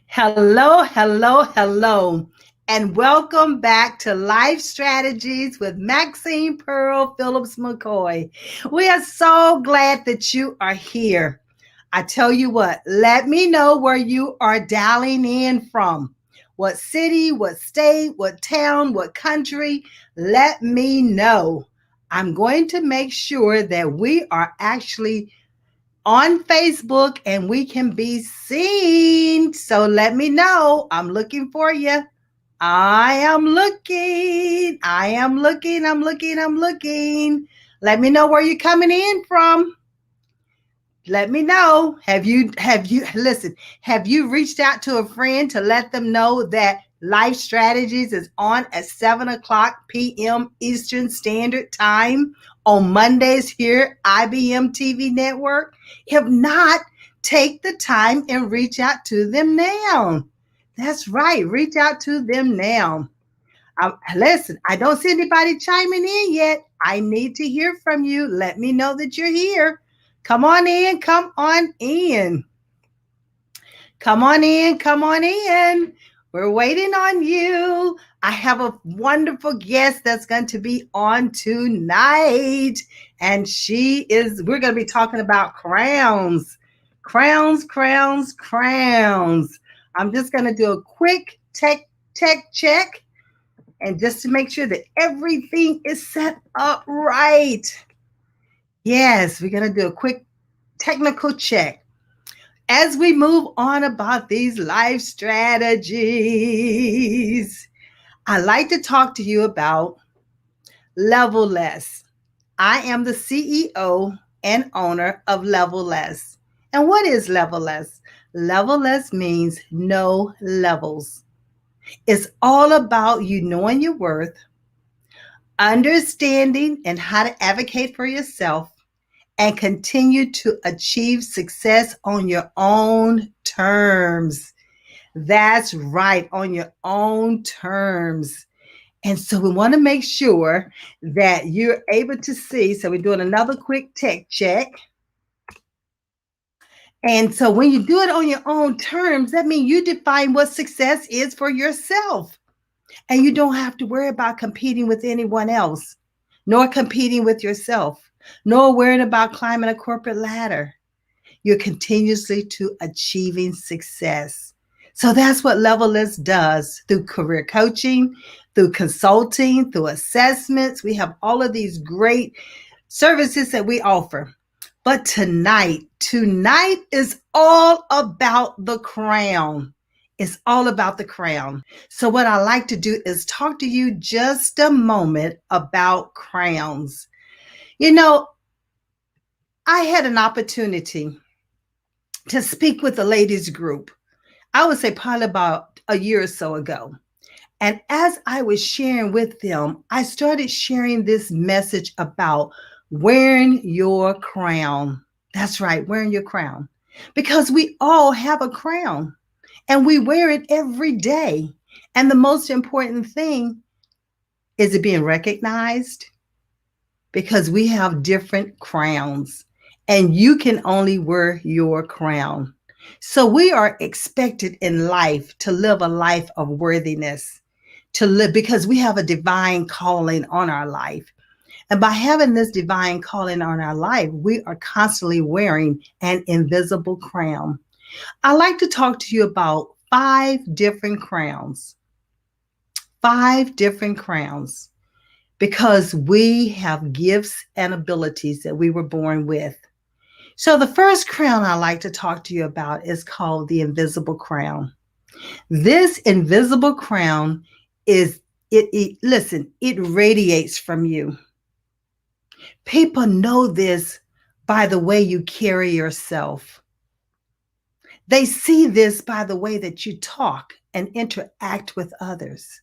Hello, hello, hello, and welcome back to Life Strategies with Maxine Phillips McKoy. We are so glad that you are here. I tell you what, let me know where you are dialing in from. What city, what state, what town, what country? Let me know. I'm going to make sure that we are actually on Facebook and we can be seen. So let me know. I'm looking for you. I am looking. I am looking. I'm looking. I'm looking. Let me know where you're coming in from. Let me know. Have you listen, have you reached out to a friend to let them know that Life Strategies is on at 7 o'clock p.m. Eastern Standard Time on Mondays here, IBM TV Network? If not, take the time and reach out to them now. That's right. Reach out to them now. Listen, I don't see anybody chiming in yet. I need to hear from you. Let me know that you're here. Come on in. Come on in. Come on in. Come on in. We're waiting on you. I have a wonderful guest that's going to be on tonight. And we're going to be talking about crowns. Crowns, crowns, crowns. I'm just going to do a quick tech check and just to make sure that everything is set up right. Yes, we're going to do a quick technical check. As we move on about these life strategies, I like to talk to you about Level Less. I am the CEO and owner of Level Less. And what is Level Less? Level Less means no levels. It's all about you knowing your worth, understanding and how to advocate for yourself, and continue to achieve success on your own terms. That's right, on your own terms. And so we want to make sure that you're able to see. So we're doing another quick tech check. And so when you do it on your own terms, that means you define what success is for yourself. And you don't have to worry about competing with anyone else, nor competing with yourself, nor worrying about climbing a corporate ladder. You're continuously to achieving success. So that's what Levelist does through career coaching, through consulting, through assessments. We have all of these great services that we offer. But tonight is all about the crown. It's all about the crown. So what I like to do is talk to you just a moment about crowns. You know, I had an opportunity to speak with a ladies group. I would say probably about a year or so ago. And as I was sharing with them, I started sharing this message about wearing your crown. That's right, wearing your crown. Because we all have a crown and we wear it every day. And the most important thing is it being recognized, because we have different crowns and you can only wear your crown. So we are expected in life to live a life of worthiness, to live because we have a divine calling on our life. And by having this divine calling on our life, we are constantly wearing an invisible crown. I like to talk to you about 5 different crowns. 5 different crowns, because we have gifts and abilities that we were born with. So the first crown I like to talk to you about is called the invisible crown. This invisible crown it radiates from you. People know this by the way you carry yourself. They see this by the way that you talk and interact with others.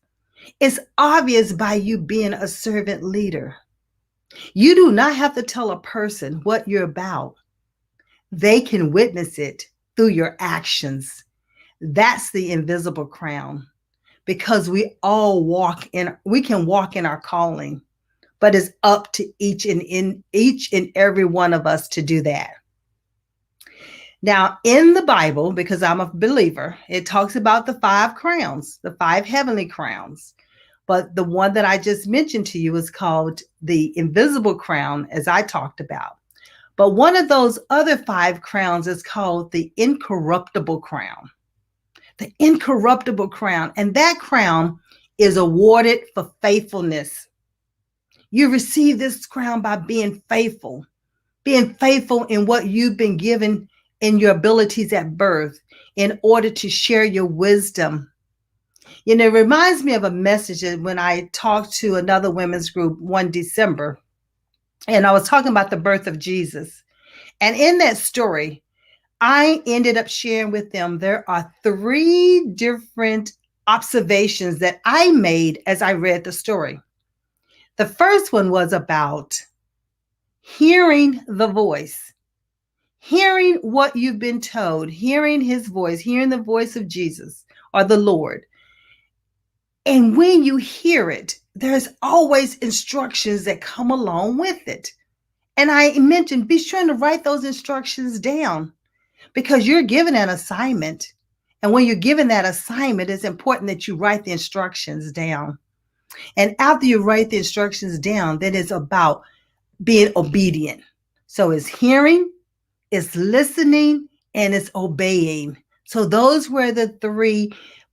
It's obvious by you being a servant leader. You do not have to tell a person what you're about. They can witness it through your actions. That's the invisible crown, because we can walk in our calling, but it's up to each and every one of us to do that. Now, in the Bible, because I'm a believer, it talks about the 5 crowns, the 5 heavenly crowns. But the one that I just mentioned to you is called the invisible crown, as I talked about. But one of those other 5 crowns is called the incorruptible crown. The incorruptible crown. And that crown is awarded for faithfulness. You receive this crown by being faithful in what you've been given in your abilities at birth in order to share your wisdom. You know, it reminds me of a message when I talked to another women's group one December, and I was talking about the birth of Jesus. And in that story, I ended up sharing with them there are 3 different observations that I made as I read the story. The first one was about hearing the voice, hearing what you've been told, hearing his voice, hearing the voice of Jesus or the Lord. And when you hear it, there's always instructions that come along with it. And I mentioned, be sure to write those instructions down because you're given an assignment. And when you're given that assignment, it's important that you write the instructions down. And after you write the instructions down, then it's about being obedient. So it's hearing, it's listening, and it's obeying. So those were the 3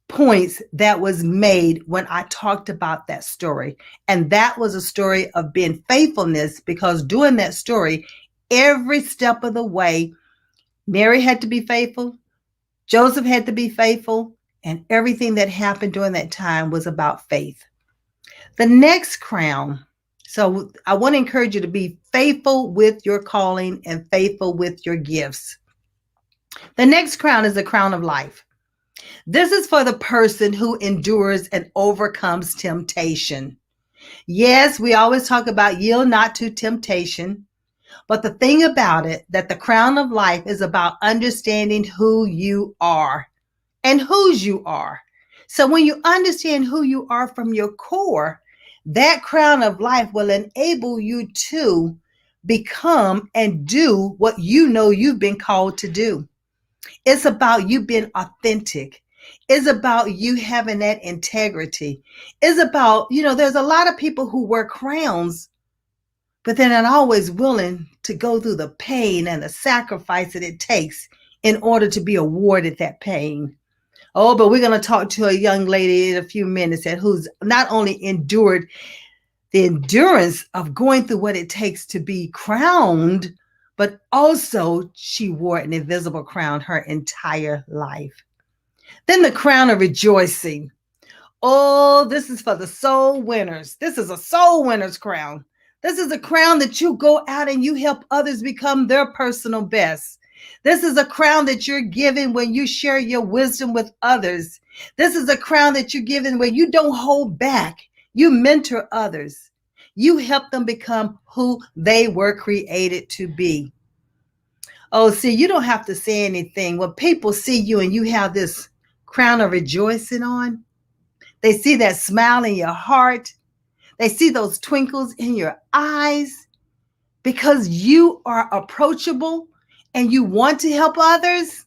points that was made when I talked about that story. And that was a story of being faithfulness, because during that story, every step of the way, Mary had to be faithful, Joseph had to be faithful, and everything that happened during that time was about faith. The next crown. So I want to encourage you to be faithful with your calling and faithful with your gifts. The next crown is the crown of life. This is for the person who endures and overcomes temptation. Yes, we always talk about yield not to temptation. But the thing about it, that the crown of life is about understanding who you are and whose you are. So when you understand who you are from your core, that crown of life will enable you to become and do what you know you've been called to do. It's about you being authentic. It's about you having that integrity. It's about, there's a lot of people who wear crowns, but they're not always willing to go through the pain and the sacrifice that it takes in order to be awarded that pain. Oh, but we're going to talk to a young lady in a few minutes who's not only endured the endurance of going through what it takes to be crowned, but also she wore an invisible crown her entire life. Then the crown of rejoicing. Oh, this is for the soul winners. This is a soul winner's crown. This is a crown that you go out and you help others become their personal best. This is a crown that you're given when you share your wisdom with others. This is a crown that you're given when you don't hold back. You mentor others. You help them become who they were created to be. Oh, see, you don't have to say anything. When people see you and you have this crown of rejoicing on, they see that smile in your heart. They see those twinkles in your eyes because you are approachable and you want to help others,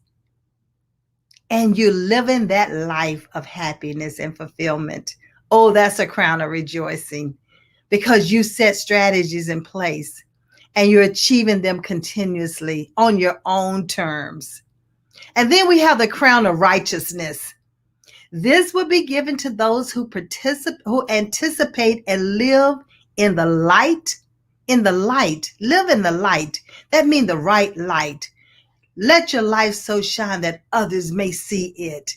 and you're living that life of happiness and fulfillment. Oh, that's a crown of rejoicing because you set strategies in place and you're achieving them continuously on your own terms. And then we have the crown of righteousness. This will be given to those who anticipate and live in the light. Live in the light. That means the right light. Let your life so shine that others may see it.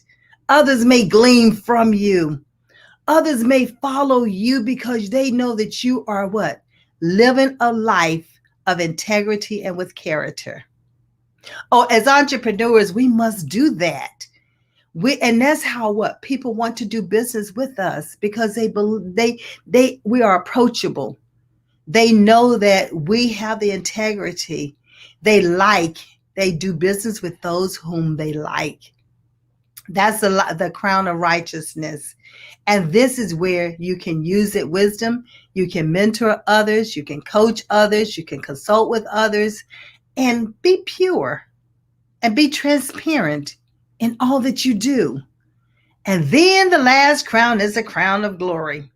Others may glean from you. Others may follow you because they know that you are what? Living a life of integrity and with character. Oh, as entrepreneurs, we must do that. And that's how people want to do business with us, because we are approachable. They know that we have the integrity. They do business with those whom they like. That's the crown of righteousness. And this is where you can use it wisdom. You can mentor others. You can coach others. You can consult with others and be pure and be transparent in all that you do. And then the last crown is a crown of glory.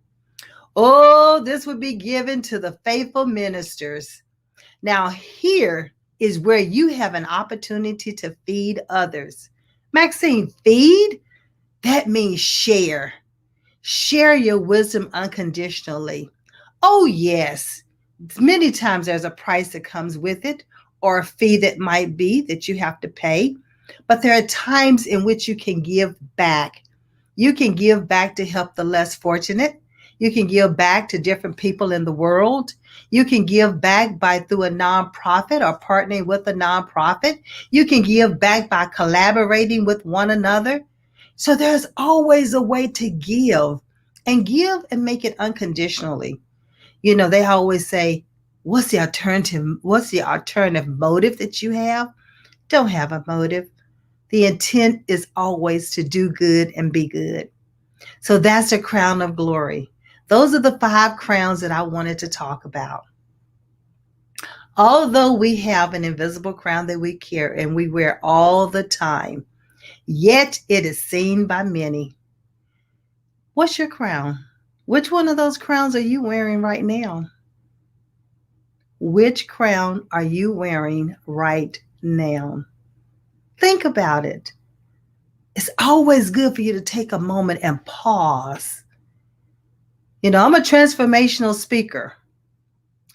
Oh, this would be given to the faithful ministers. Now, here is where you have an opportunity to feed others. Maxine, feed? That means share. Share your wisdom unconditionally. Oh, yes. Many times there's a price that comes with it or a fee that might be that you have to pay. But there are times in which you can give back. You can give back to help the less fortunate. You can give back to different people in the world. You can give back by through a nonprofit or partnering with a nonprofit. You can give back by collaborating with one another. So there's always a way to give and make it unconditionally. You know, they always say, what's the alternative? What's the alternative motive that you have? Don't have a motive. The intent is always to do good and be good. So that's a crown of glory. Those are the 5 crowns that I wanted to talk about. Although we have an invisible crown that we carry and we wear all the time, yet it is seen by many. What's your crown? Which one of those crowns are you wearing right now? Which crown are you wearing right now? Think about it. It's always good for you to take a moment and pause. You know, I'm a transformational speaker.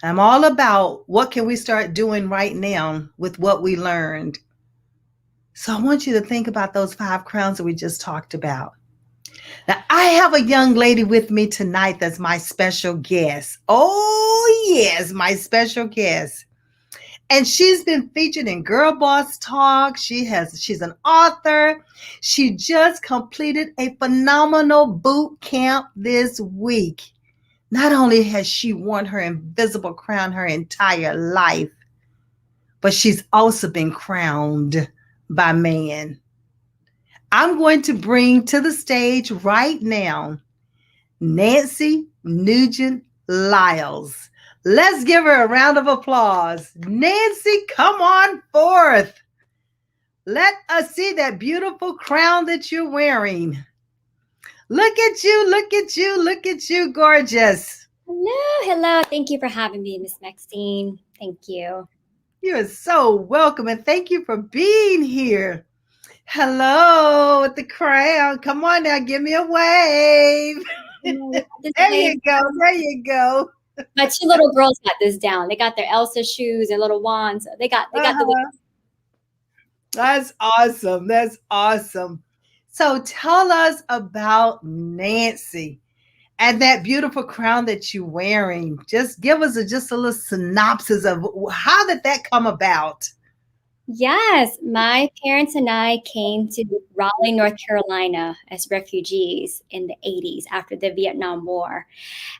I'm all about what can we start doing right now with what we learned. So I want you to think about those 5 crowns that we just talked about. Now, I have a young lady with me tonight that's my special guest. Oh, yes, my special guest. And she's been featured in Girl Boss Talk. She's an author. She just completed a phenomenal boot camp this week. Not only has she worn her invisible crown her entire life, but she's also been crowned by man. I'm going to bring to the stage right now Nancy Nugent Lyles. Let's give her a round of applause. Nancy, come on forth. Let us see that beautiful crown that you're wearing. Look at you, look at you, look at you, gorgeous. Hello. Thank you for having me, Miss Maxine. Thank you. You're so welcome and thank you for being here. Hello with the crown. Come on now, give me a wave. There you go. There you go. My 2 little girls got this down. They got their Elsa shoes, their little wands. They got the. That's awesome. That's awesome. So tell us about Nancy and that beautiful crown that you're wearing. Just give us just a little synopsis of how did that come about? Yes, my parents and I came to Raleigh, North Carolina as refugees in the 80s after the Vietnam War.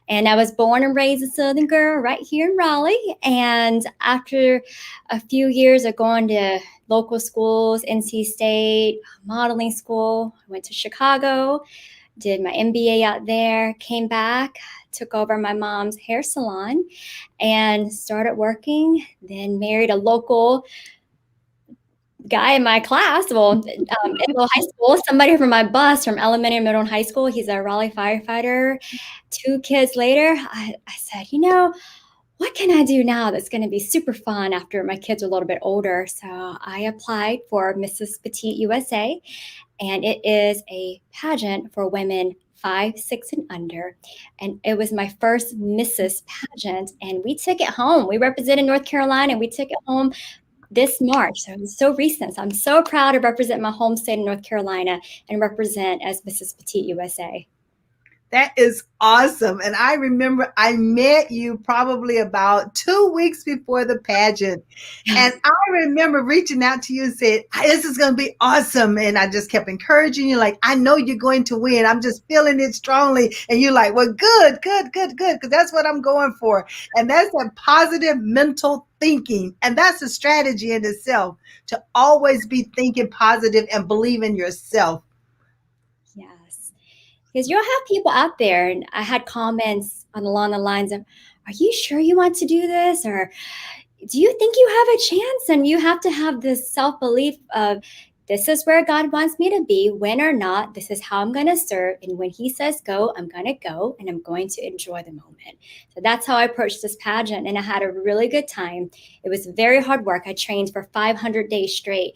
And I was born and raised a Southern girl right here in Raleigh. And after a few years of going to local schools, NC State, modeling school, I went to Chicago, did my MBA out there, came back, took over my mom's hair salon and started working, then married a local guy in my class, in middle high school, somebody from my bus from elementary, middle, and high school. He's a Raleigh firefighter. 2 kids later, I said, what can I do now that's going to be super fun after my kids are a little bit older? So I applied for Mrs. Petite USA, and it is a pageant for women 5, 6, and under. And it was my first Mrs. pageant, and we took it home. We represented North Carolina, and we took it home this March. So it's so recent. So I'm so proud to represent my home state of North Carolina and represent as Mrs. Petite USA. That is awesome. And I remember I met you probably about 2 weeks before the pageant. And I remember reaching out to you and said, this is going to be awesome. And I just kept encouraging you, like, I know you're going to win. I'm just feeling it strongly. And you're like, well, good. Because that's what I'm going for. And that's that positive mental thinking. And that's a strategy in itself to always be thinking positive and believe in yourself. Because you'll have people out there, and I had comments along the lines of, are you sure you want to do this? Or, do you think you have a chance? And you have to have this self-belief of, this is where God wants me to be, win or not. This is how I'm going to serve. And when he says go, I'm going to go, and I'm going to enjoy the moment. So that's how I approached this pageant. And I had a really good time. It was very hard work. I trained for 500 days straight.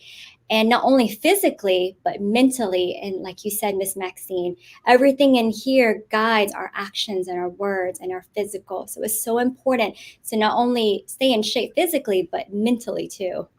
And not only physically, but mentally. And like you said, Miss Maxine, everything in here guides our actions and our words and our physical. So it's so important to not only stay in shape physically, but mentally too.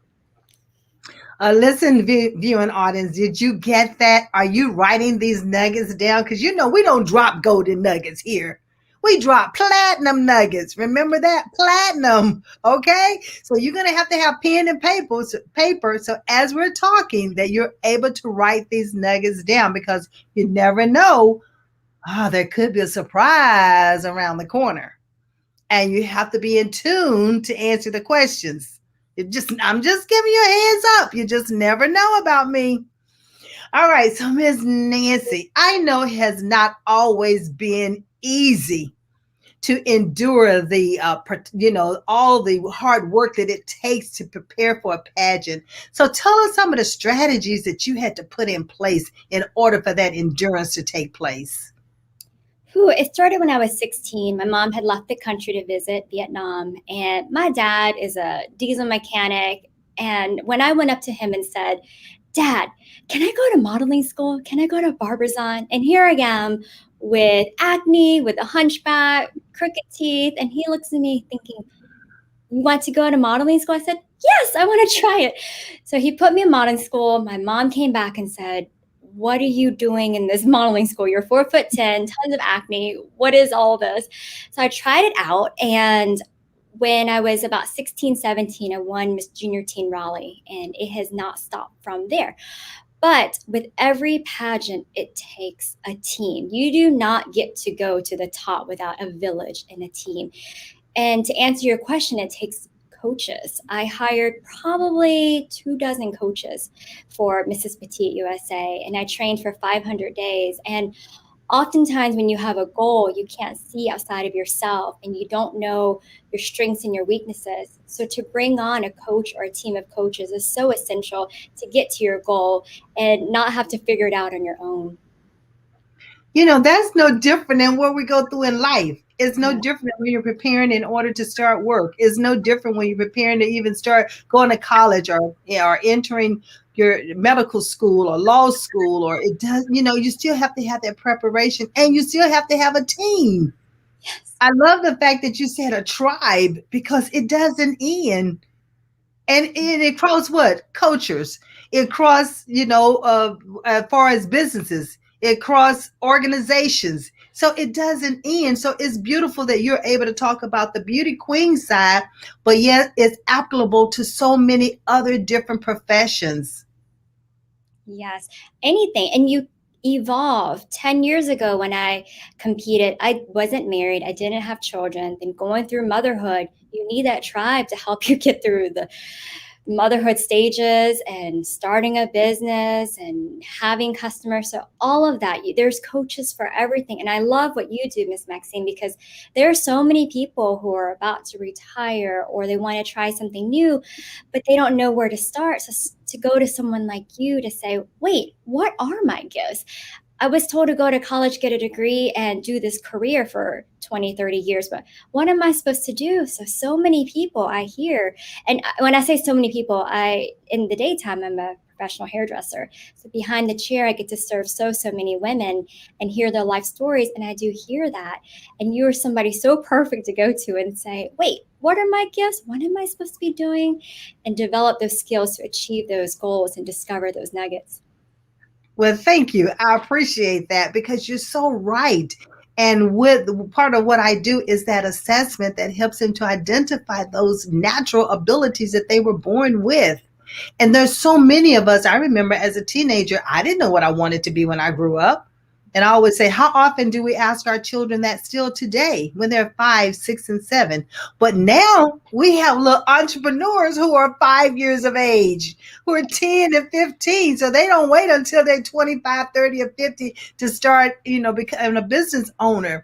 Listen, viewing audience, did you get that? Are you writing these nuggets down? Because you know we don't drop golden nuggets here. We drop platinum nuggets. Remember that? Platinum. Okay? So you're going to have pen and paper. So as we're talking, that you're able to write these nuggets down, because you never know. There could be a surprise around the corner. And you have to be in tune to answer the questions. I'm just giving you a heads up. You just never know about me. All right, so Miss Nancy, I know it has not always been easy to endure the all the hard work that it takes to prepare for a pageant. So tell us some of the strategies that you had to put in place in order for that endurance to take place. It started when I was 16. My mom had left the country to visit Vietnam, and my dad is a diesel mechanic. And when I went up to him and said, Dad, can I go to modeling school? Can I go to Barbizon? And here I am with acne, with a hunchback, crooked teeth. And he looks at me thinking, you want to go to modeling school? I said, yes, I want to try it. So he put me in modeling school. My mom came back and said, what are you doing in this modeling school? You're 4'10", tons of acne. What is all this? So I tried it out. And when I was about 16, 17, I won Miss Junior Teen Raleigh, and it has not stopped from there. But with every pageant, it takes a team. You do not get to go to the top without a village and a team. And to answer your question, it takes coaches. I hired probably 24 coaches for Mrs. Petite USA, and I trained for 500 days. And oftentimes when you have a goal, you can't see outside of yourself, and you don't know your strengths and your weaknesses. So to bring on a coach or a team of coaches is so essential to get to your goal and not have to figure it out on your own. That's no different than what we go through in life. It's no different when you're preparing in order to start work. It's no different when you're preparing to even start going to college, or entering your medical school or law school, or you still have to have that preparation, and you still have to have a team. Yes. I love the fact that you said a tribe, because it doesn't end. And it cross what? Cultures. It cross, as far as businesses, it cross organizations. So it doesn't end. So it's beautiful that you're able to talk about the beauty queen side, but yet it's applicable to so many other different professions. Yes, anything. And you evolve. 10 years ago when I competed, I wasn't married, I didn't have children. Then going through motherhood, you need that tribe to help you get through the motherhood stages and starting a business and having customers. So all of that, there's coaches for everything. And I love what you do, Miss Maxine, because there are so many people who are about to retire, or they want to try something new, but they don't know where to start. So to go to someone like you to say, wait, what are my gifts? I was told to go to college, get a degree, and do this career for 20, 30 years. But what am I supposed to do? So many people I hear. And when I say so many people, in the daytime, I'm a professional hairdresser. So behind the chair, I get to serve so many women and hear their life stories. And I do hear that. And you're somebody so perfect to go to and say, wait, what are my gifts? What am I supposed to be doing? And develop those skills to achieve those goals and discover those nuggets. Well, thank you. I appreciate that, because you're so right. And with part of what I do is that assessment that helps them to identify those natural abilities that they were born with. And there's so many of us. I remember as a teenager, I didn't know what I wanted to be when I grew up. And I always say, how often do we ask our children that still today when they're 5, 6, and 7? But now we have little entrepreneurs who are 5 years of age, who are 10 and 15. So they don't wait until they're 25, 30, or 50 to start, becoming a business owner.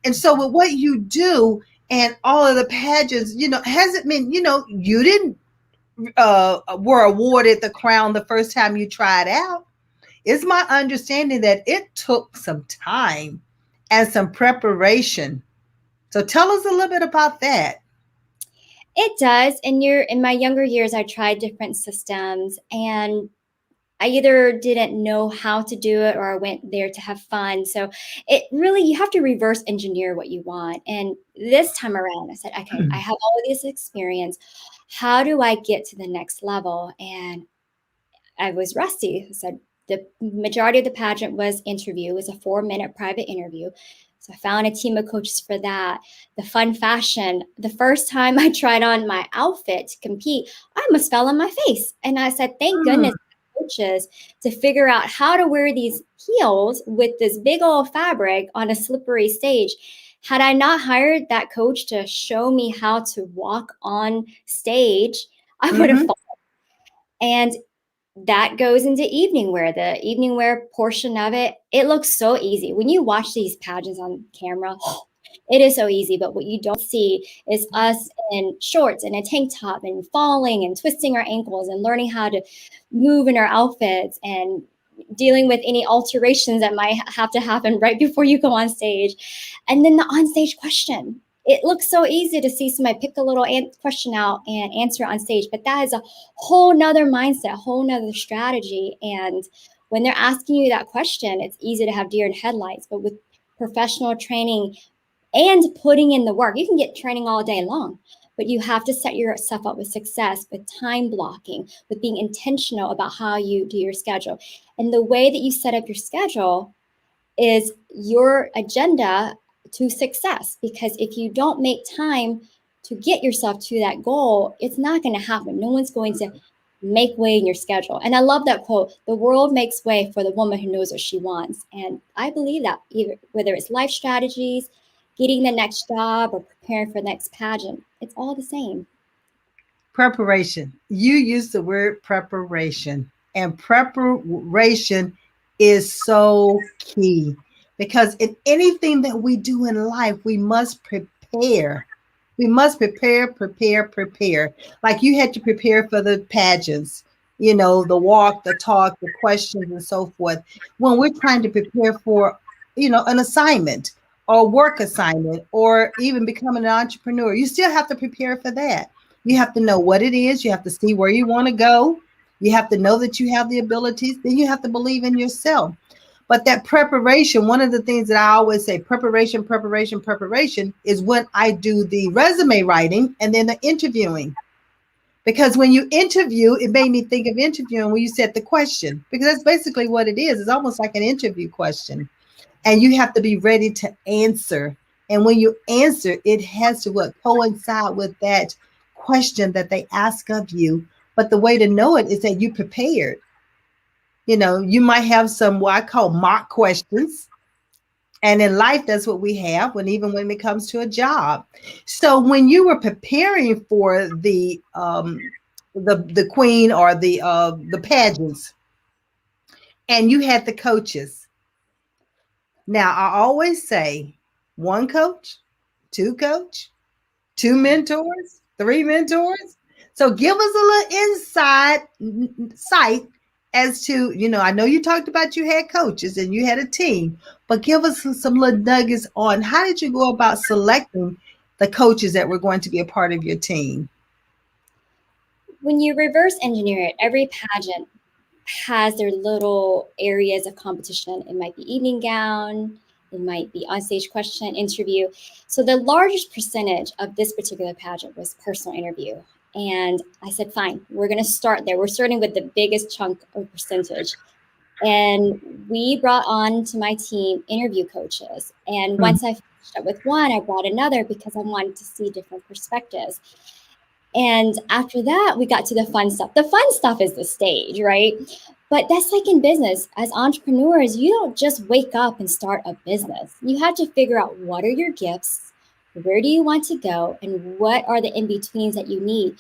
And so with what you do, and all of the pageants, hasn't been, you didn't were awarded the crown the first time you tried out. It's my understanding that it took some time and some preparation. So tell us a little bit about that. It does. In my younger years, I tried different systems, and I either didn't know how to do it or I went there to have fun. So it really, you have to reverse engineer what you want. And this time around, I said, okay, I have all of this experience. How do I get to the next level? And I was rusty. I said the majority of the pageant was interview. It was a 4-minute private interview. So I found a team of coaches for that. The fun fashion. The first time I tried on my outfit to compete, I almost fell on my face. And I said, thank goodness coaches to figure out how to wear these heels with this big old fabric on a slippery stage. Had I not hired that coach to show me how to walk on stage, I would have fallen. And that goes into evening wear. The evening wear portion of it, it looks so easy. When you watch these pageants on camera, it is so easy. But what you don't see is us in shorts and a tank top and falling and twisting our ankles and learning how to move in our outfits and dealing with any alterations that might have to happen right before you go on stage. And then the onstage question. It looks so easy to see somebody pick a little question out and answer it on stage, but that is a whole nother mindset, a whole nother strategy. And when they're asking you that question, it's easy to have deer in headlights, but with professional training and putting in the work, you can get training all day long, but you have to set yourself up with success, with time blocking, with being intentional about how you do your schedule. And the way that you set up your schedule is your agenda to success. Because if you don't make time to get yourself to that goal, it's not going to happen. No one's going to make way in your schedule. And I love that quote, the world makes way for the woman who knows what she wants. And I believe that whether it's life strategies, getting the next job, or preparing for the next pageant, it's all the same. Preparation. You use the word preparation, and preparation is so key because in anything that we do in life, we must prepare. We must prepare, prepare, prepare. Like you had to prepare for the pageants, the walk, the talk, the questions, and so forth. When we're trying to prepare for, an assignment or work assignment or even becoming an entrepreneur, you still have to prepare for that. You have to know what it is. You have to see where you want to go. You have to know that you have the abilities. Then you have to believe in yourself. But that preparation, one of the things that I always say, preparation, preparation, preparation, is when I do the resume writing and then the interviewing. Because when you interview, it made me think of interviewing when you said the question, because that's basically what it is. It's almost like an interview question. And you have to be ready to answer. And when you answer, it has to coincide with that question that they ask of you. But the way to know it is that you prepared. You might have some what I call mock questions. And in life, that's what we have even when it comes to a job. So when you were preparing for the queen or the pageants, and you had the coaches. Now I always say 1 coach, 2 coach, 2 mentors, 3 mentors. So give us a little insight as to, I know you talked about you had coaches and you had a team, but give us some little nuggets on how did you go about selecting the coaches that were going to be a part of your team? When you reverse engineer it, every pageant has their little areas of competition. It might be evening gown, it might be onstage question, interview. So the largest percentage of this particular pageant was personal interview. And I said, fine, we're going to start there. We're starting with the biggest chunk of percentage. And we brought on to my team interview coaches. And once I finished up with one, I brought another because I wanted to see different perspectives. And after that, we got to the fun stuff. The fun stuff is the stage, right? But that's like in business. As entrepreneurs, you don't just wake up and start a business. You have to figure out what are your gifts, where do you want to go, and what are the in-betweens that you need.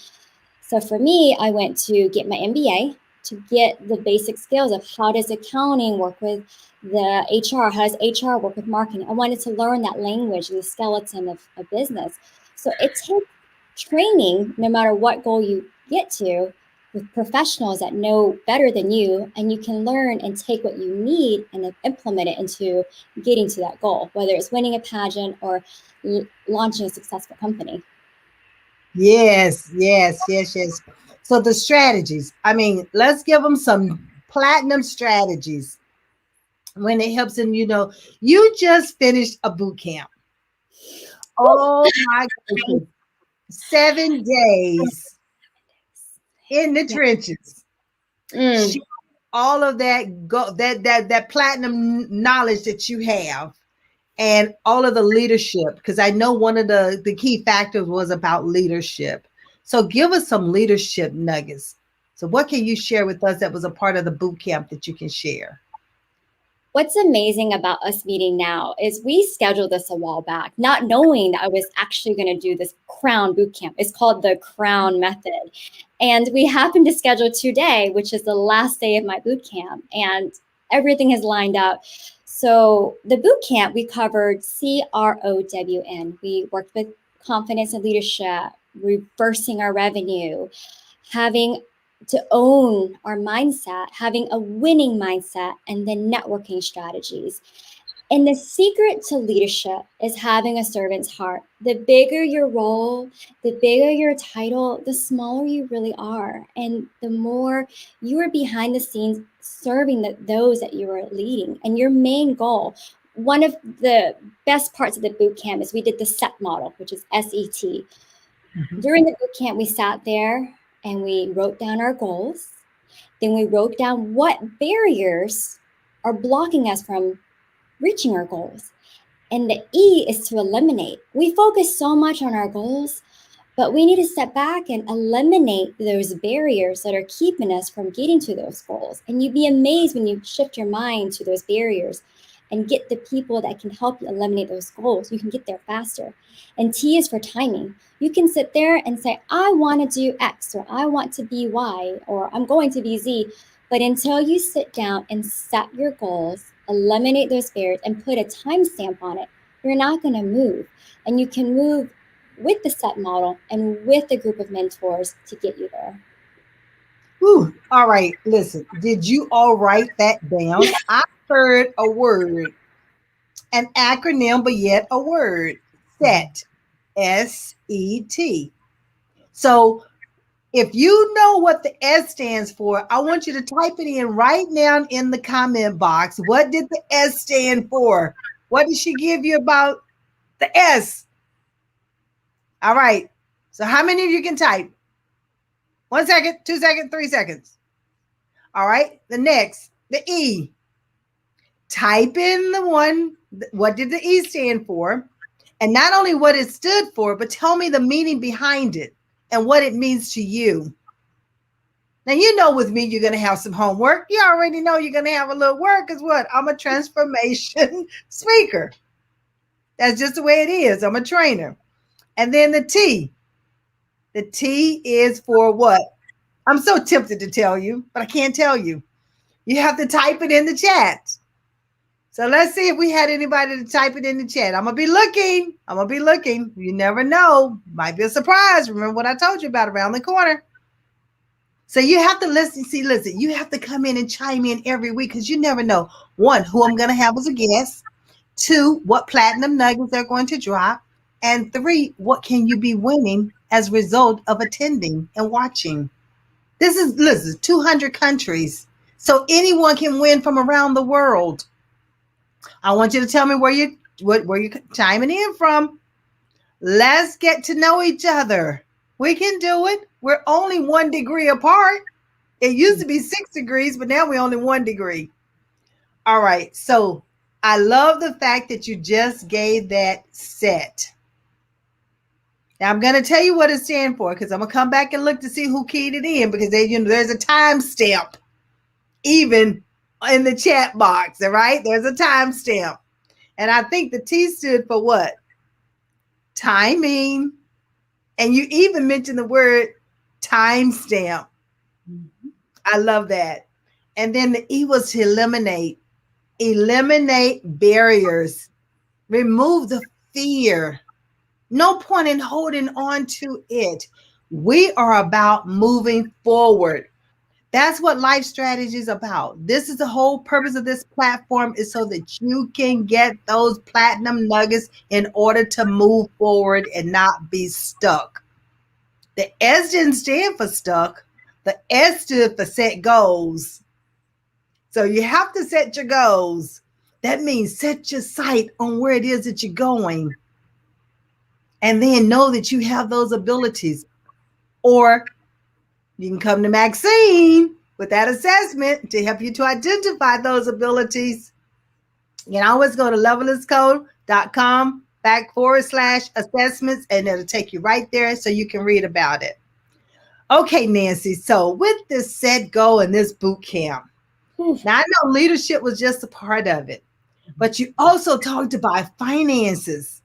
So for me, I went to get my MBA to get the basic skills of how does accounting work with the HR, how does HR work with marketing. I wanted to learn that language and the skeleton of a business. So it takes training, no matter what goal you get to, with professionals that know better than you, and you can learn and take what you need and implement it into getting to that goal, whether it's winning a pageant or launching a successful company. Yes, yes, yes, yes. So the strategies, I mean, let's give them some platinum strategies when it helps them. You just finished a boot camp. Oh my goodness. 7 days in the Yeah. trenches. Mm. All of that platinum knowledge that you have, and all of the leadership, because I know one of the key factors was about leadership. So give us some leadership nuggets. So what can you share with us that was a part of the boot camp that you can share? What's amazing about us meeting now is we scheduled this a while back, not knowing that I was actually going to do this Crown boot camp. It's called the Crown Method. And we happened to schedule today, which is the last day of my boot camp, and everything has lined up. So the boot camp, we covered CROWN. We worked with confidence and leadership, reversing our revenue, having to own our mindset, having a winning mindset, and then networking strategies. And the secret to leadership is having a servant's heart. The bigger your role, the bigger your title, the smaller you really are. And the more you are behind the scenes serving those that you are leading. And your main goal, one of the best parts of the boot camp is we did the SET model, which is SET. During the boot camp, we sat there and we wrote down our goals. Then we wrote down what barriers are blocking us from reaching our goals. And the E is to eliminate. We focus so much on our goals, but we need to step back and eliminate those barriers that are keeping us from getting to those goals. And you'd be amazed when you shift your mind to those barriers and get the people that can help you eliminate those goals. You can get there faster. And T is for timing. You can sit there and say, I want to do X, or I want to be Y, or I'm going to be Z. But until you sit down and set your goals, eliminate those barriers, and put a timestamp on it, you're not going to move. And you can move with the SET model and with a group of mentors to get you there. Whew. All right, listen, did you all write that down? I heard a word, an acronym, but yet a word. SET. SET. So if you know what the S stands for, I want you to type it in right now in the comment box. What did the S stand for? What did she give you about the S? All right. So how many of you can type? 1 second, 2 seconds, 3 seconds. All right. The next, the E. Type in the one. What did the E stand for? And not only what it stood for, but tell me the meaning behind it and what it means to you. Now, you know, with me, you're going to have some homework. You already know you're going to have a little work, because what? I'm a transformation speaker. That's just the way it is. I'm a trainer. And then the T. The T is for what? I'm so tempted to tell you, but I can't tell you. You have to type it in the chat. So let's see if we had anybody to type it in the chat. I'm going to be looking. I'm going to be looking. You never know. Might be a surprise. Remember what I told you about around the corner. So you have to listen. See, listen, you have to come in and chime in every week, because you never know. 1, who I'm going to have as a guest. 2, what platinum nuggets they're going to drop. And 3, what can you be winning as a result of attending and watching? This is, listen, 200 countries. So anyone can win from around the world. I want you to tell me where you're chiming in from. Let's get to know each other. We can do it. We're only 1 degree apart. It used to be 6 degrees, but now we're only 1 degree. All right. So I love the fact that you just gave that SET. Now I'm going to tell you what it stands for, because I'm going to come back and look to see who keyed it in, because there's a timestamp even in the chat box. All right. There's a timestamp. And I think the T stood for what? Timing. And you even mentioned the word timestamp. I love that. And then the E was to eliminate barriers, remove the fear. No point in holding on to it. We are about moving forward. That's what life strategy is about. This is the whole purpose of this platform, is so that you can get those platinum nuggets in order to move forward and not be stuck. The S didn't stand for stuck. The S stood for set goals. So you have to set your goals. That means set your sight on where it is that you're going. And then know that you have those abilities. Or you can come to Maxine with that assessment to help you to identify those abilities. You can always go to leveliscode.com/assessments, and it'll take you right there so you can read about it. Okay, Nancy. So with this set goal and this boot camp, now I know leadership was just a part of it, but you also talked about finances.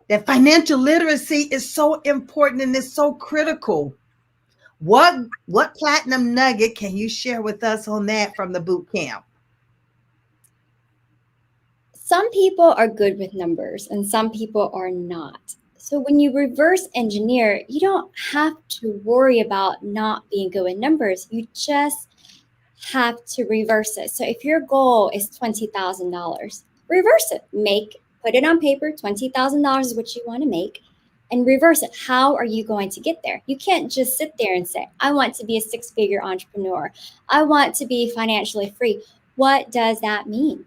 That financial literacy is so important and it's so critical. What platinum nugget can you share with us on that from the boot camp? Some people are good with numbers and some people are not. So when you reverse engineer, you don't have to worry about not being good with numbers. You just have to reverse it. So if your goal is $20,000, reverse it. Put it on paper. $20,000 is what you want to make, and reverse it. How are you going to get there? You can't just sit there and say, I want to be a six-figure entrepreneur. I want to be financially free. What does that mean?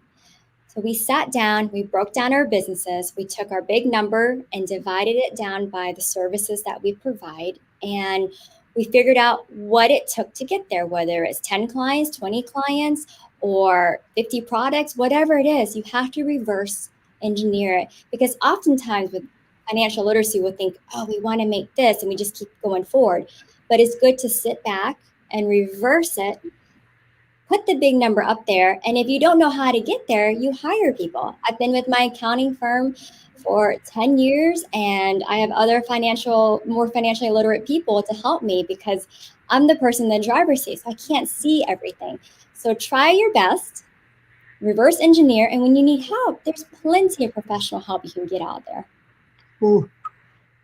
So we sat down, we broke down our businesses, we took our big number and divided it down by the services that we provide. And we figured out what it took to get there, whether it's 10 clients, 20 clients, or 50 products, whatever it is, you have to reverse engineer it. Because oftentimes with financial literacy, we'll think, oh, we want to make this, and we just keep going forward. But it's good to sit back and reverse it. Put the big number up there. And if you don't know how to get there, you hire people. I've been with my accounting firm for 10 years, and I have other more financially literate people to help me because I'm the person in the driver's seat, so I can't see everything. So try your best, reverse engineer, and when you need help, there's plenty of professional help you can get out there. Ooh,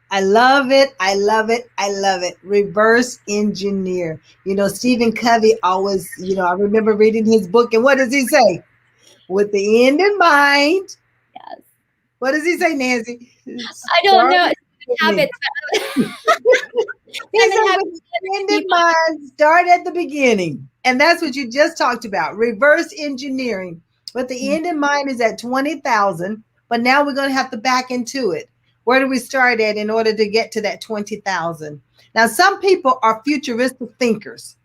I love it. I love it. I love it. Reverse engineer. Stephen Covey always, I remember reading his book, and what does he say? With the end in mind. Yes. What does he say, Nancy? I don't know. Habits. He said, with the end in mind, start at the beginning. And that's what you just talked about. Reverse engineering. But the end in mind is at 20,000, but now we're going to have to back into it. Where do we start at in order to get to that 20,000? Now, some people are futuristic thinkers.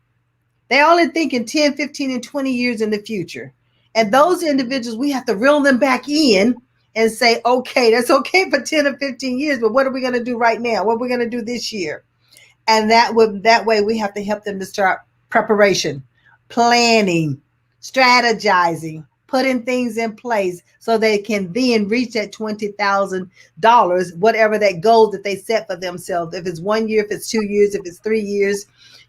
They're only thinking 10, 15, and 20 years in the future. And those individuals, we have to reel them back in and say, okay, that's okay for 10 or 15 years, but what are we going to do right now? What are we going to do this year? And that way we have to help them to start preparation, planning, strategizing, putting things in place so they can then reach that $20,000, whatever that goal that they set for themselves. If it's 1 year, if it's 2 years, if it's 3 years.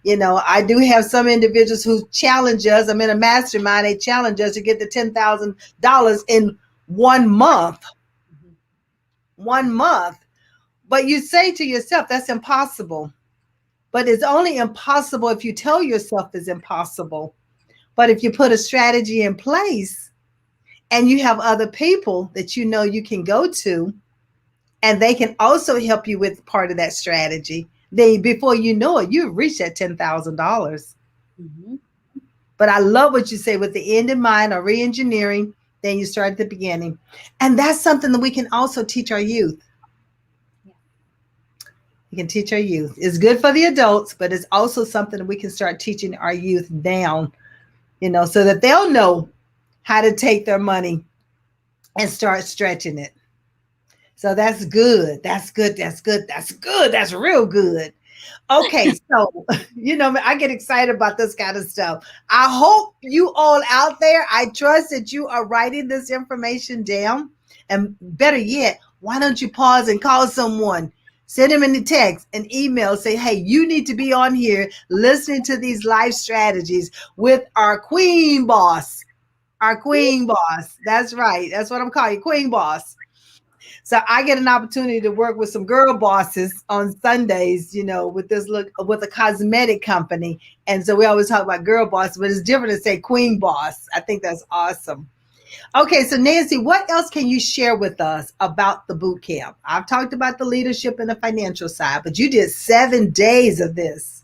I do have some individuals who challenge us. I'm in a mastermind. They challenge us to get the $10,000 in 1 month. 1 month. But you say to yourself, that's impossible. But it's only impossible if you tell yourself it's impossible. But if you put a strategy in place and you have other people that you can go to, and they can also help you with part of that strategy, then before you know it, you've reached that $10,000. Mm-hmm. But I love what you say, with the end in mind or re-engineering, then you start at the beginning. And that's something that we can also teach our youth. We can teach our youth. It's good for the adults, but it's also something that we can start teaching our youth down, so that they'll know how to take their money and start stretching it. So that's good. That's good. That's good. That's good. That's real good. Okay. So, I get excited about this kind of stuff. I hope you all out there, I trust that you are writing this information down. And better yet, why don't you pause and call someone? Send them in the text, an email, say, hey, you need to be on here listening to these life strategies with our queen boss. Our queen boss. That's right. That's what I'm calling you, queen boss. So I get an opportunity to work with some girl bosses on Sundays, with this look with a cosmetic company. And so we always talk about girl boss, but it's different to say queen boss. I think that's awesome. Okay, so Nancy, what else can you share with us about the boot camp? I've talked about the leadership and the financial side, but you did 7 days of this.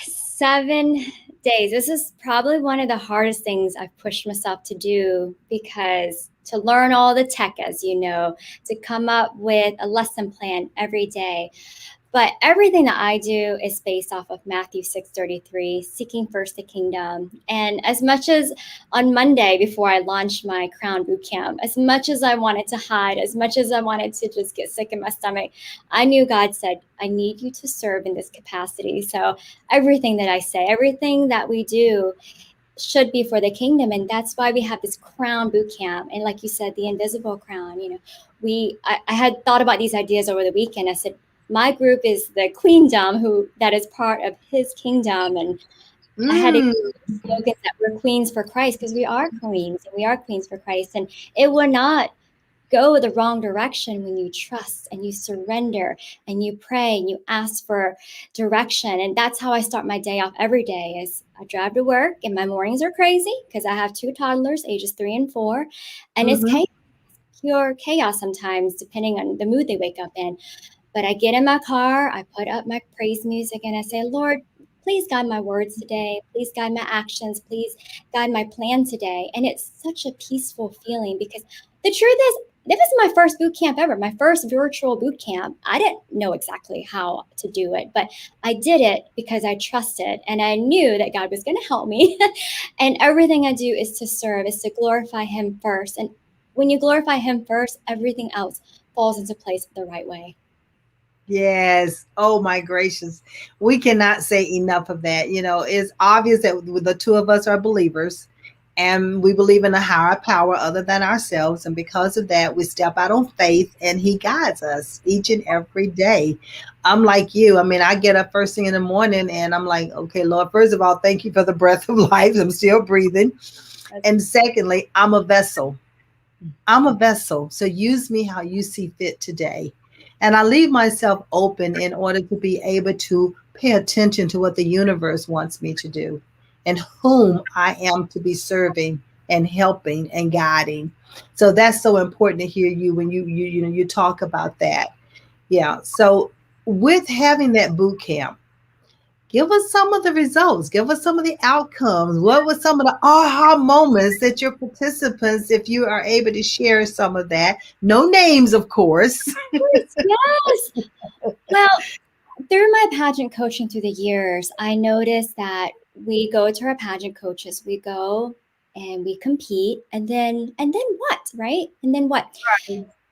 7 days. This is probably one of the hardest things I've pushed myself to do, because to learn all the tech, as you know, to come up with a lesson plan every day. But everything that I do is based off of Matthew 6:33, seeking first the kingdom. And as much as on Monday, before I launched my Crown Boot Camp, as much as I wanted to hide, as much as I wanted to just get sick in my stomach, I knew God said, I need you to serve in this capacity. So everything that I say, everything that we do should be for the kingdom. And that's why we have this Crown Boot Camp. And like you said, the invisible crown, I had thought about these ideas over the weekend. I said, my group is the queendom, that is part of his kingdom. And I had a Mm, slogan that we're queens for Christ, because we are queens and we are queens for Christ. And it will not go the wrong direction when you trust and you surrender and you pray and you ask for direction. And that's how I start my day off every day. Is I drive to work, and my mornings are crazy because I have two toddlers, ages 3 and 4, and it's mm-hmm. chaos, pure chaos sometimes, depending on the mood they wake up in. But I get in my car, I put up my praise music, and I say, Lord, please guide my words today. Please guide my actions. Please guide my plan today. And it's such a peaceful feeling, because the truth is, this is my first boot camp ever, my first virtual boot camp. I didn't know exactly how to do it, but I did it because I trusted and I knew that God was going to help me. And everything I do is to serve, is to glorify Him first. And when you glorify Him first, everything else falls into place the right way. Yes. Oh my gracious. We cannot say enough of that. It's obvious that the two of us are believers and we believe in a higher power other than ourselves. And because of that, we step out on faith and He guides us each and every day. I'm like you. I mean, I get up first thing in the morning and I'm like, okay, Lord, first of all, thank you for the breath of life. I'm still breathing. And secondly, I'm a vessel. I'm a vessel, so use me how you see fit today. And I leave myself open in order to be able to pay attention to what the universe wants me to do and whom I am to be serving and helping and guiding. So that's so important to hear you when you talk about that. Yeah. So with having that boot camp, give us some of the results. Give us some of the outcomes. What were some of the aha moments that your participants, if you are able to share some of that? No names, of course. Yes. Well, through my pageant coaching through the years, I noticed that we go to our pageant coaches, we go and we compete, and then what, right? And then what?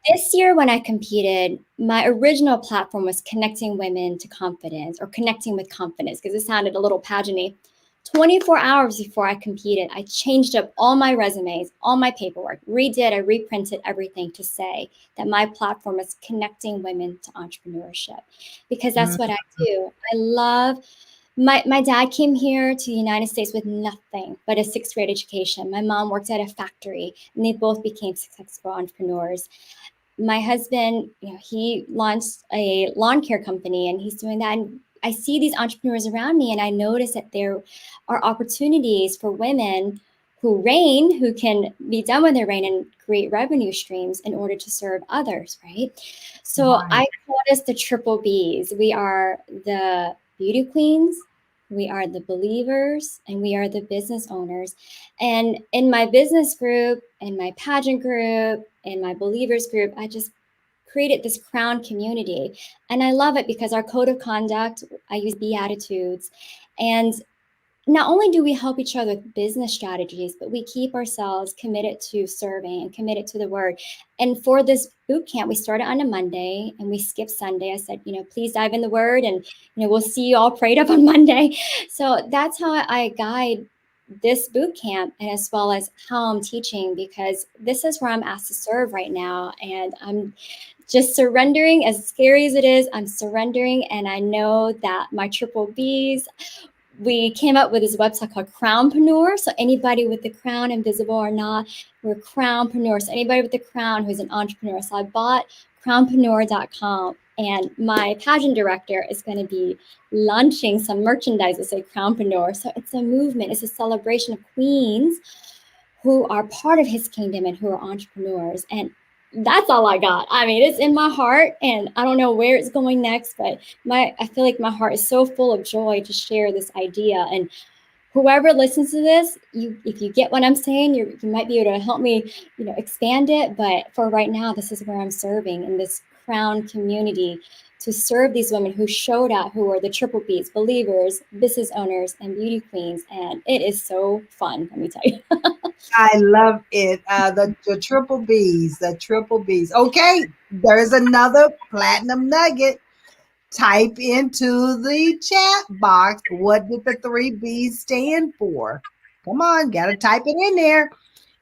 This year when I competed, my original platform was connecting women to confidence, or connecting with confidence, because it sounded a little pageanty. 24 hours before I competed, I changed up all my resumes, all my paperwork, I reprinted everything to say that my platform is connecting women to entrepreneurship, because that's what I do. I love my dad came here to the United States with nothing but a sixth grade education. My mom worked at a factory, and they both became successful entrepreneurs. My husband, he launched a lawn care company, and he's doing that. And I see these entrepreneurs around me, and I notice that there are opportunities for women who can be done with their reign and create revenue streams in order to serve others, right? So Right. I call us the triple Bs. We are the beauty queens, we are the believers, and we are the business owners. And in my business group, in my pageant group, in my believers group, I just created this crown community. And I love it because our code of conduct, I use Beatitudes. And not only do we help each other with business strategies, but we keep ourselves committed to serving and committed to the word. And for this boot camp, we started on a Monday and we skipped Sunday. I said, please dive in the word, and we'll see you all prayed up on Monday. So that's how I guide this boot camp, and as well as how I'm teaching, because this is where I'm asked to serve right now. And I'm just surrendering. As scary as it is, I'm surrendering. And I know that my triple Bs, we came up with this website called Crownpreneur. So anybody with the crown, invisible or not, we're Crownpreneur. So anybody with the crown who's an entrepreneur. So I bought crownpreneur.com, and my pageant director is going to be launching some merchandise that say Crownpreneur. So it's a movement. It's a celebration of queens who are part of his kingdom and who are entrepreneurs. And that's all I got. I mean, it's in my heart, and I don't know where it's going next, but I feel like my heart is so full of joy to share this idea. And whoever listens to this, if you get what I'm saying, you might be able to help me, expand it. But for right now, this is where I'm serving in this crown community, to serve these women who showed up, who are the triple Bs, believers, business owners, and beauty queens. And it is so fun, let me tell you. I love it. The triple Bs, the triple Bs. Okay, there's another platinum nugget. Type into the chat box, what did the three B's stand for? Come on, got to type it in there.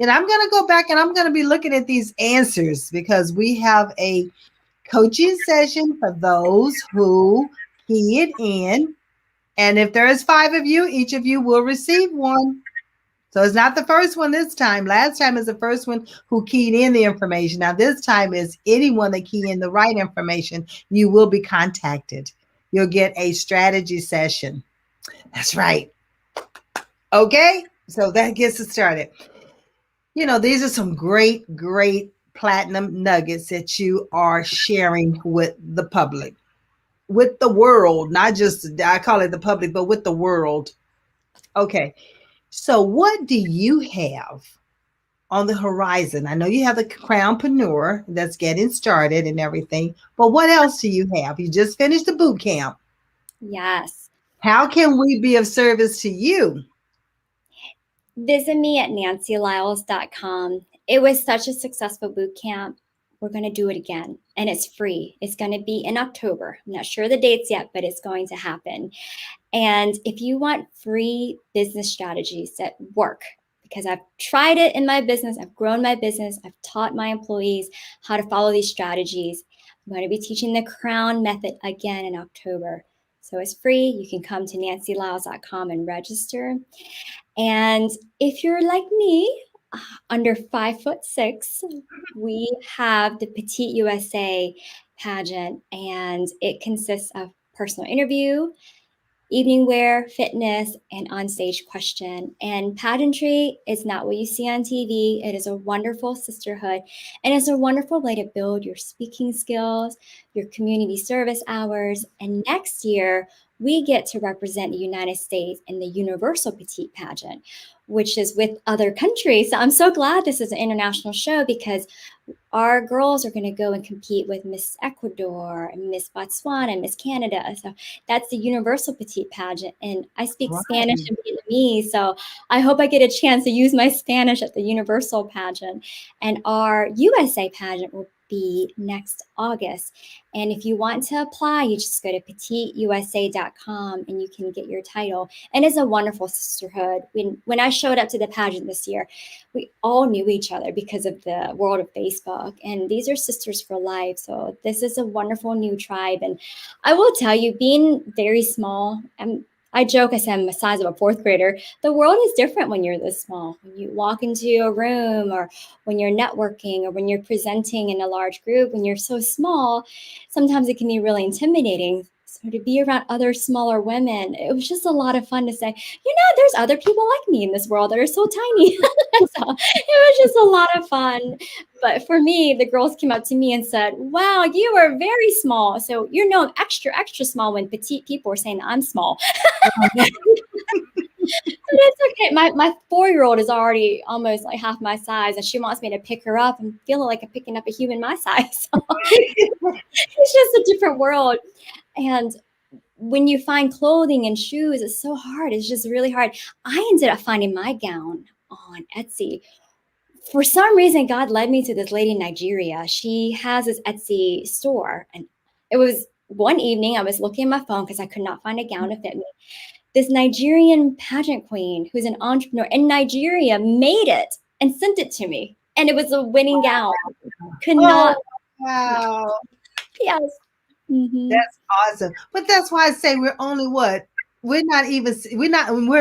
And I'm going to go back and I'm going to be looking at these answers because we have a coaching session for those who key it in. And if there is 5 of you, each of you will receive one. So it's not the first one this time. Last time is the first one who keyed in the information. Now this time is anyone that key in the right information, you will be contacted. You'll get a strategy session. That's right. Okay, so that gets us started. These are some great platinum nuggets that you are sharing with the public, with the world, not just, I call it the public, but with the world. Okay. So what do you have on the horizon? I know you have the Crownpreneur that's getting started and everything, but what else do you have? You just finished the boot camp. Yes. How can we be of service to you? Visit me at nancylyles.com. It was such a successful boot camp. We're going to do it again, and it's free. It's going to be in October. I'm not sure the dates yet, but it's going to happen. And if you want free business strategies that work, because I've tried it in my business, I've grown my business, I've taught my employees how to follow these strategies. I'm going to be teaching the Crown Method again in October. So it's free. You can come to nancylyles.com and register. And if you're like me, under 5'6", we have the Petite USA pageant, and it consists of personal interview, evening wear, fitness, and onstage question. And pageantry is not what you see on TV. It is a wonderful sisterhood, and it's a wonderful way to build your speaking skills, your community service hours. And next year, we get to represent the United States in the Universal Petite pageant, which is with other countries. So I'm so glad this is an international show, because our girls are going to go and compete with Miss Ecuador and Miss Botswana and Miss Canada. So that's the Universal Petite pageant. And I speak Spanish and Vietnamese, so I hope I get a chance to use my Spanish at the Universal pageant. And our USA pageant will be next August. And if you want to apply, you just go to petiteusa.com and you can get your title. And it's a wonderful sisterhood. When I showed up to the pageant this year, we all knew each other because of the world of Facebook. And these are sisters for life. So this is a wonderful new tribe. And I will tell you, being very small, I joke, I say I'm the size of a 4th grader. The world is different when you're this small. When you walk into a room, or when you're networking, or when you're presenting in a large group, when you're so small, sometimes it can be really intimidating. So to be around other smaller women, it was just a lot of fun to say, there's other people like me in this world that are so tiny. So it was just a lot of fun. But for me, the girls came up to me and said, wow, you are very small. So you're known extra, extra small, when petite people are saying that I'm small. But it's okay. My 4-year-old is already almost like half my size, and she wants me to pick her up and feel like I'm picking up a human my size. So it's just a different world. And when you find clothing and shoes, it's so hard. It's just really hard. I ended up finding my gown on Etsy. For some reason, God led me to this lady in Nigeria. She has this Etsy store. And it was one evening, I was looking at my phone because I could not find a gown to fit me. This Nigerian pageant queen, who's an entrepreneur in Nigeria, made it and sent it to me. And it was a winning gown. Could not Wow. Yes. Mm-hmm. That's awesome. But that's why I say we're only what? We're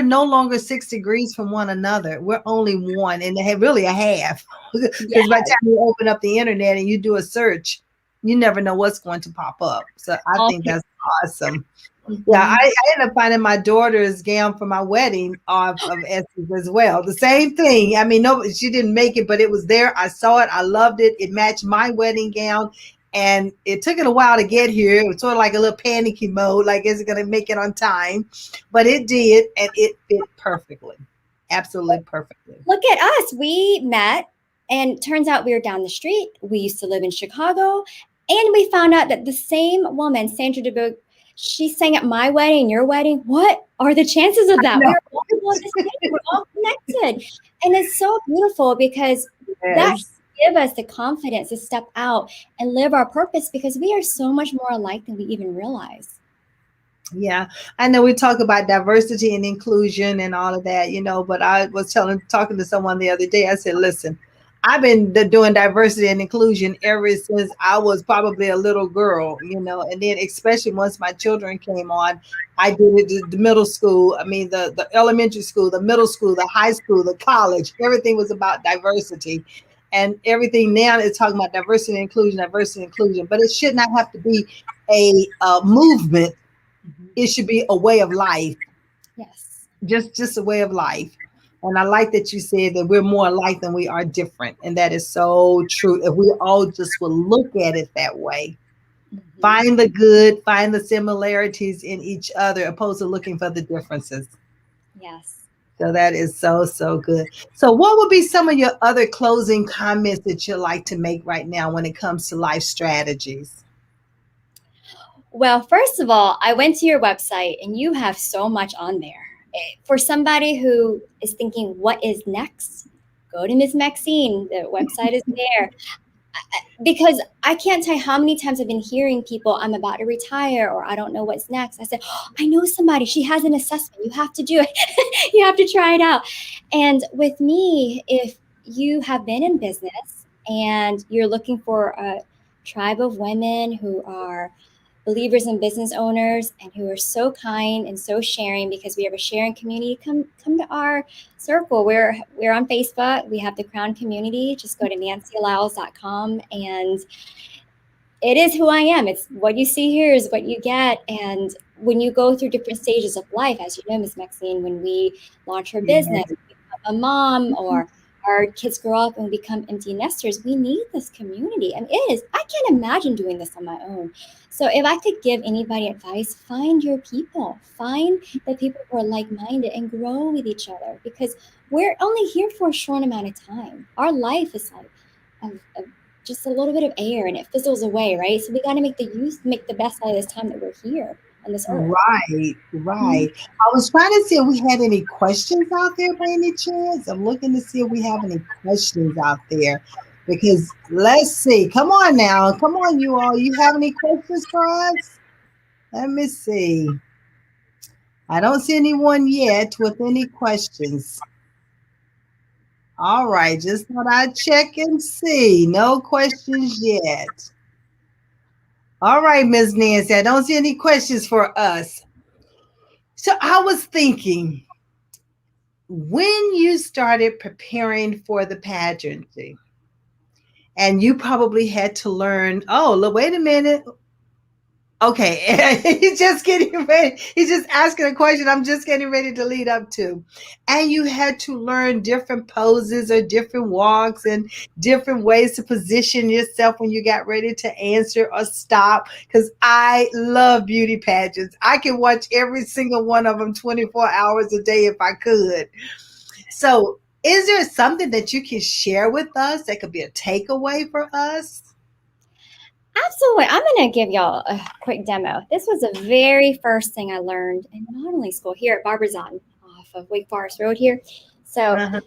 no longer 6 degrees from one another. We're only one and really a half. Yeah. Because by the time you open up the internet and you do a search, you never know what's going to pop up. So I All think that's awesome. Yeah, mm-hmm. I ended up finding my daughter's gown for my wedding off of Etsy as well. The same thing. I mean, no, she didn't make it, but it was there. I saw it. I loved it. It matched my wedding gown. And it took it a while to get here. It was sort of like a little panicky mode, like, is it going to make it on time? But it did, and it fit perfectly. Absolutely perfectly. Look at us. We met, and turns out we were down the street. We used to live in Chicago, and we found out that the same woman, Sandra DeBoog, she sang at my wedding, your wedding. What are the chances of that? No. We are all the same. We're all connected, and it's so beautiful because that Yes. give us the confidence to step out and live our purpose because we are so much more alike than we even realize. Yeah, I know we talk about diversity and inclusion and all of that, but I was talking to someone the other day. I said, listen, I've been doing diversity and inclusion ever since I was probably a little girl, and then especially once my children came on, I did it the middle school. I mean, the elementary school, the middle school, the high school, the college, everything was about diversity. And everything now is talking about diversity and inclusion, but it should not have to be a movement. It should be a way of life. Yes. Just a way of life. And I like that you said that we're more alike than we are different, and that is so true. If we all just will look at it that way, find the good, find the similarities in each other opposed to looking for the differences. Yes. So that is so good. So what would be some of your other closing comments that you like to make right now when it comes to life strategies? Well, first of all, I went to your website and you have so much on there. For somebody who is thinking, what is next? Go to Miss Maxine. The website is there. Because I can't tell you how many times I've been hearing people, I'm about to retire or I don't know what's next. I said, oh, I know somebody. She has an assessment. You have to do it. You have to try it out. And with me, if you have been in business and you're looking for a tribe of women who are believers and business owners and who are so kind and so sharing because we have a sharing community, come to our circle. We're on Facebook. We have the Crown Community. Just go to nancyallows.com and it is who I am. It's what you see here is what you get. And when you go through different stages of life, as you know, Miss Maxine, when we launch our business, we become a mom, or our kids grow up and become empty nesters, we need this community. And I can't imagine doing this on my own. So if I could give anybody advice, find your people, find the people who are like-minded and grow with each other, because we're only here for a short amount of time. Our life is like just a little bit of air and it fizzles away, right? So we got to make the best out of this time that we're here on this earth. Right, right. I was trying to see if we had any questions out there by any chance. I'm looking to see if we have any questions out there because let's see. Come on now. Come on, you all. You have any questions for us? Let me see. I don't see anyone yet with any questions. All right. Just thought I'd check and see. No questions yet. All right, Ms. Nancy. I don't see any questions for us. So I was thinking, when you started preparing for the pageantry, and you probably had to learn, oh, look, wait a minute. Okay, he's just getting ready. He's just asking a question I'm just getting ready to lead up to. And you had to learn different poses or different walks and different ways to position yourself when you got ready to answer or stop. Because I love beauty pageants. I can watch every single one of them 24 hours a day if I could. So, is there something that you can share with us that could be a takeaway for us? Absolutely. I'm going to give y'all a quick demo. This was the very first thing I learned in modeling school here at Barbizon off of Wake Forest Road here. So Uh-huh.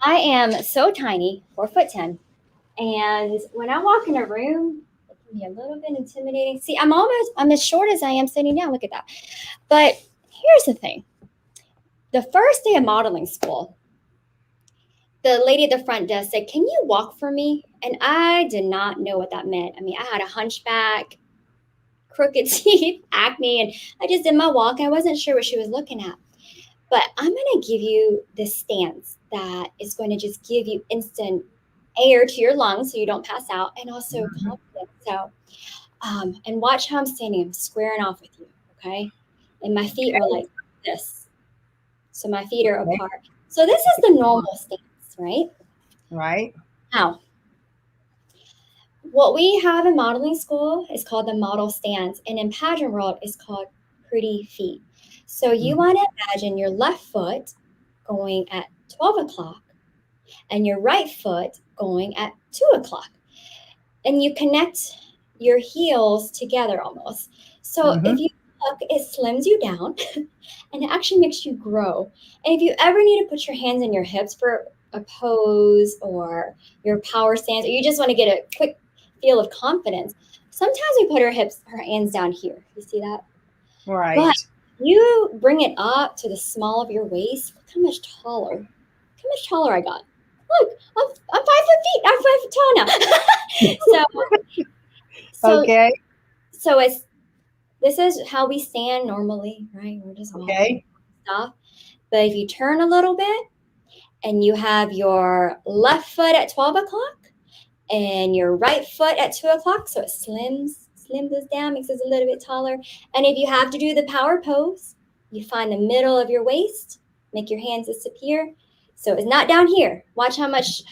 I am so tiny, 4'10", and when I walk in a room, it can be a little bit intimidating. See, I'm as short as I am sitting down. Look at that. But here's the thing. The first day of modeling school, the lady at the front desk said, "Can you walk for me?" And I did not know what that meant. I mean, I had a hunchback, crooked teeth, acne, and I just did my walk. I wasn't sure what she was looking at. But I'm going to give you this stance that is going to just give you instant air to your lungs so you don't pass out, and also Mhm. confidence. So, and watch how I'm standing. I'm squaring off with you, okay? And my feet are Okay. like this. So my feet are Okay. apart. So this is the normal stance, right? Right. Now, what we have in modeling school is called the model stance, and in pageant world is called pretty feet. So you Mhm. want to imagine your left foot going at 12 o'clock and your right foot going at 2 o'clock. And you connect your heels together almost. So if Mhm. you look, it slims you down and it actually makes you grow. And if you ever need to put your hands in your hips for a pose or your power stance, or you just want to get a quick feel of confidence, sometimes we put our hands down here. You see that? But Right. you bring it up to the small of your waist. Look how much taller. Look how much taller I got. Look, I'm 5 feet. I'm 5 foot tall now. so so Okay. so it's this is how we stand normally, right? We're just walking Okay. stuff. But if you turn a little bit and you have your left foot at 12 o'clock and your right foot at 2 o'clock, so it slims us down, makes us a little bit taller. And if you have to do the power pose, you find the middle of your waist, make your hands disappear. So it's not down here. Watch how much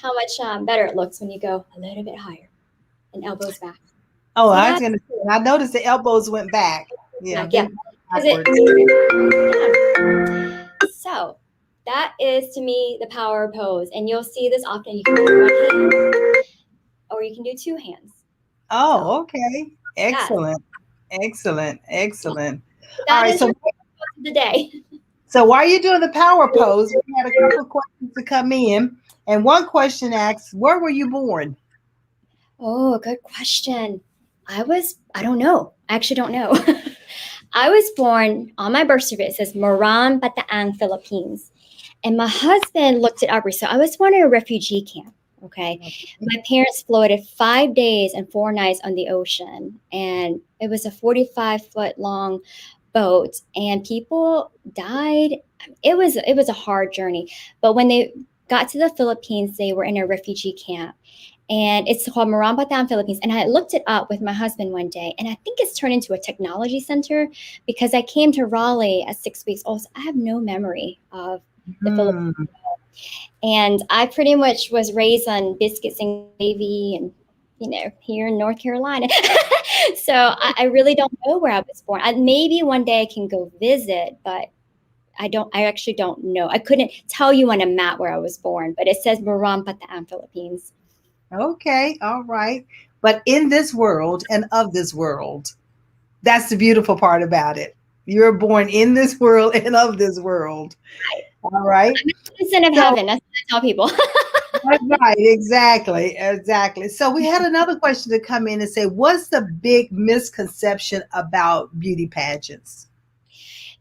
better it looks when you go a little bit higher and elbows back. Oh, See I was that? gonna say, I noticed the elbows went back. Yeah, Back, they yeah. went Because backwards. yeah. So that is to me the power pose, and you'll see this often. You can do one hand, or you can do two hands. So Oh, okay. yes, Excellent. Excellent. Excellent. All that right. is your pose of the day. So while you're doing the power pose, we had a couple of questions to come in. And one question asks, where were you born? Oh, good question. I don't know. I actually don't know. I was born on my birth certificate. It says Moran Bataan, Philippines. And my husband looked it up. So I was born in a refugee camp. Okay. Okay. My parents floated 5 days and 4 nights on the ocean. And it was a 45-foot long boat. And people died. It was a hard journey. But when they got to the Philippines, they were in a refugee camp, and it's called Marampatan, Philippines. And I looked it up with my husband one day, and I think it's turned into a technology center because I came to Raleigh at 6 weeks old. So I have no memory of the Philippines. Hmm. And I pretty much was raised on biscuits and gravy and, here in North Carolina. So I really don't know where I was born. Maybe one day I can go visit, but I actually don't know. I couldn't tell you on a map where I was born, but it says Marampatan, Philippines. Okay. All right. But in this world and of this world, that's the beautiful part about it. You're born in this world and of this world. All right. Citizen of So heaven. That's what I tell people. that's right. Exactly. Exactly. So we had another question to come in and say, what's the big misconception about beauty pageants?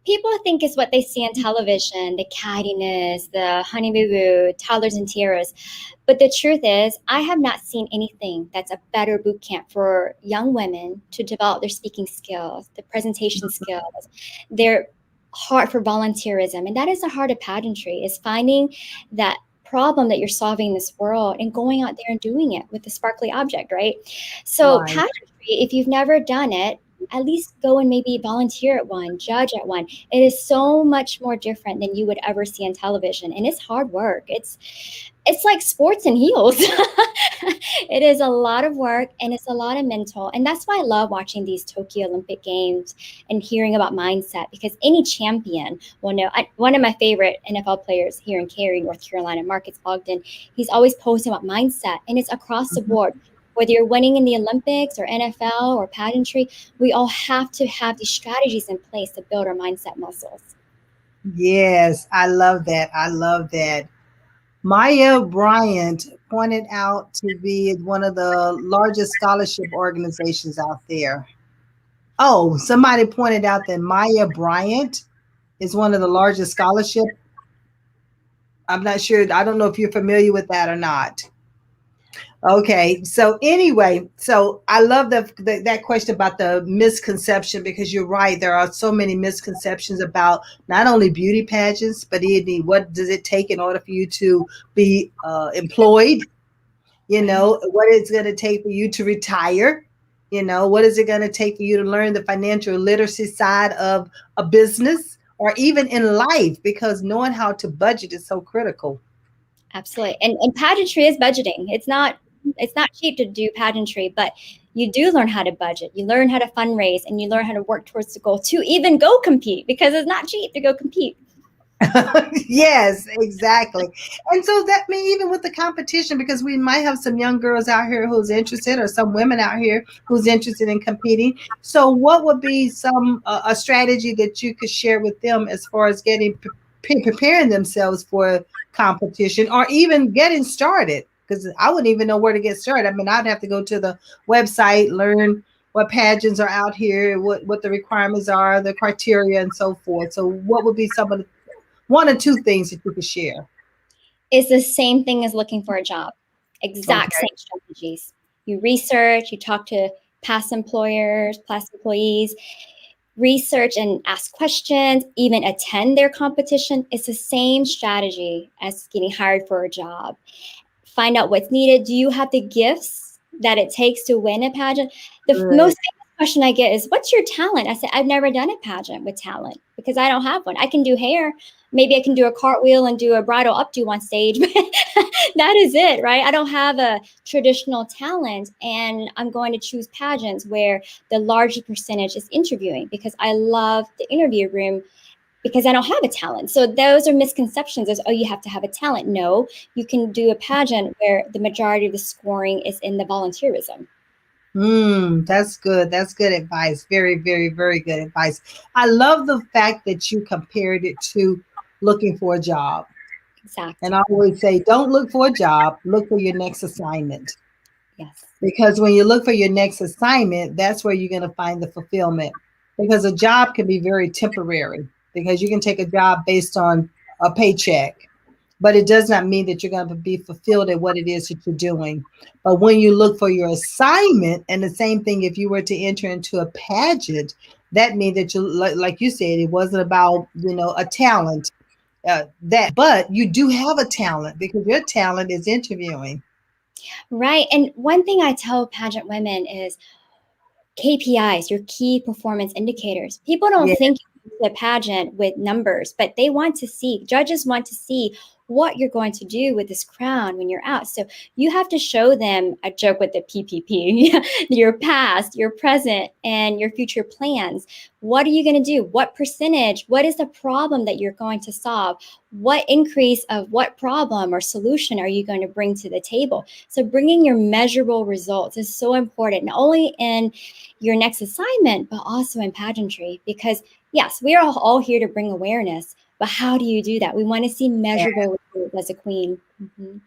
People think it's what they see on television, the cattiness, the honey boo boo, toddlers and tiaras. But the truth is, I have not seen anything that's a better boot camp for young women to develop their speaking skills, their presentation skills, their heart for volunteerism. And that is the heart of pageantry, is finding that problem that you're solving in this world and going out there and doing it with the sparkly object, right? So Right. pageantry, if you've never done it, at least go and maybe volunteer at one, judge at one. It is so much more different than you would ever see on television, and it's hard work. It's like sports and heels. It is a lot of work, and it's a lot of mental. And that's why I love watching these Tokyo Olympic Games and hearing about mindset, because any champion will know. One of my favorite NFL players here in Cary, North Carolina, Marcus Ogden, he's always posting about mindset, and it's across the Mhm. board. Whether you're winning in the Olympics or NFL or pageantry, we all have to have these strategies in place to build our mindset muscles. Yes, I love that. I love that. Maya Bryant pointed out to be one of the largest scholarship organizations out there. Oh, somebody pointed out that Maya Bryant is one of the largest scholarship I'm not sure. I don't know if you're familiar with that or not. Okay. So anyway, so I love that question about the misconception, because you're right. There are so many misconceptions about not only beauty pageants, but even what does it take in order for you to be employed? Right. What it's going to take for you to retire? What is it going to take for you to learn the financial literacy side of a business or even in life? Because knowing how to budget is so critical. Absolutely. And pageantry is budgeting. It's not cheap to do pageantry, but you do learn how to budget. You learn how to fundraise and you learn how to work towards the goal to even go compete, because it's not cheap to go compete. Yes, exactly. And so that may even with the competition, because we might have some young girls out here who's interested, or some women out here who's interested in competing. So what would be some a strategy that you could share with them as far as getting preparing themselves for competition, or even getting started? Because I wouldn't even know where to get started. I mean, I'd have to go to the website, learn what pageants are out here, what the requirements are, the criteria, and so forth. So what would be some of the one or two things that you could share? It's the same thing as looking for a job. Exact Okay. same strategies. You research, you talk to past employers, past employees, research and ask questions, even attend their competition. It's the same strategy as getting hired for a job. Find out what's needed. Do you have the gifts that it takes to win a pageant? The Good. most famous question I get is, what's your talent? I said, I've never done a pageant with talent because I don't have one. I can do hair. Maybe I can do a cartwheel and do a bridal updo on stage, but that is it, right? I don't have a traditional talent, and I'm going to choose pageants where the larger percentage is interviewing because I love the interview room because I don't have a talent. So those are misconceptions as, oh, you have to have a talent. No, you can do a pageant where the majority of the scoring is in the volunteerism. That's good. That's good advice. Very, very, very good advice. I love the fact that you compared it to looking for a job. And I Exactly. always say, don't look for a job, look for your next assignment. Yes. Because when you look for your next assignment, that's where you're going to find the fulfillment. Because a job can be very temporary, because you can take a job based on a paycheck, but it does not mean that you're going to be fulfilled at what it is that you're doing. But when you look for your assignment, and the same thing if you were to enter into a pageant, that means that you, like you said, it wasn't about, a talent, but you do have a talent because your talent is interviewing. Right. And one thing I tell pageant women is KPIs, your key performance indicators. People don't Yeah. think it's a pageant with numbers, but they want to see, judges want to see what you're going to do with this crown when you're out. So you have to show them a joke with the PPP, your past, your present, and your future plans. What are you going to do? What percentage? What is the problem that you're going to solve? What increase of what problem or solution are you going to bring to the table? So bringing your measurable results is so important, not only in your next assignment, but also in pageantry. Because, yes, we are all here to bring awareness, but how do you do that? We want to see measurable results as a queen. Mhm.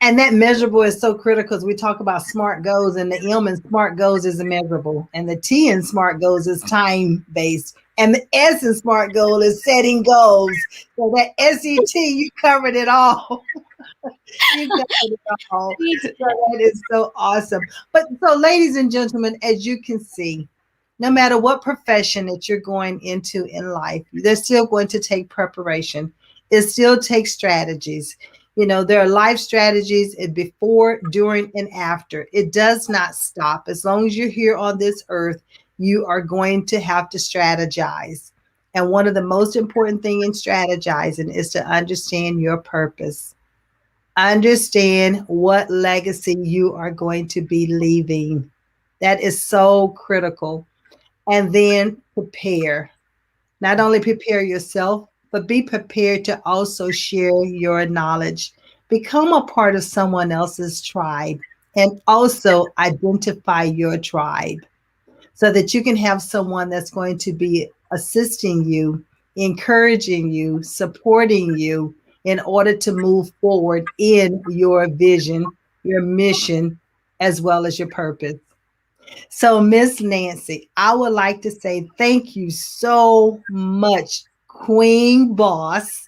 And that measurable is so critical, because we talk about SMART goals, and the M in SMART goals is immeasurable, and the T in SMART goals is time based, and the S in SMART goal is setting goals. So that SET, you covered it all. You covered it all. Me So too. that is so awesome. But so, ladies and gentlemen, as you can see, no matter what profession that you're going into in life, they're still going to take preparation. It still takes strategies. There are life strategies before, during, and after. It does not stop. As long as you're here on this earth, you are going to have to strategize. And one of the most important thing in strategizing is to understand your purpose. Understand what legacy you are going to be leaving. That is so critical. And then prepare. Not only prepare yourself, but be prepared to also share your knowledge. Become a part of someone else's tribe, and also identify your tribe, so that you can have someone that's going to be assisting you, encouraging you, supporting you in order to move forward in your vision, your mission, as well as your purpose. So, Miss Nancy, I would like to say thank you so much, Queen Boss,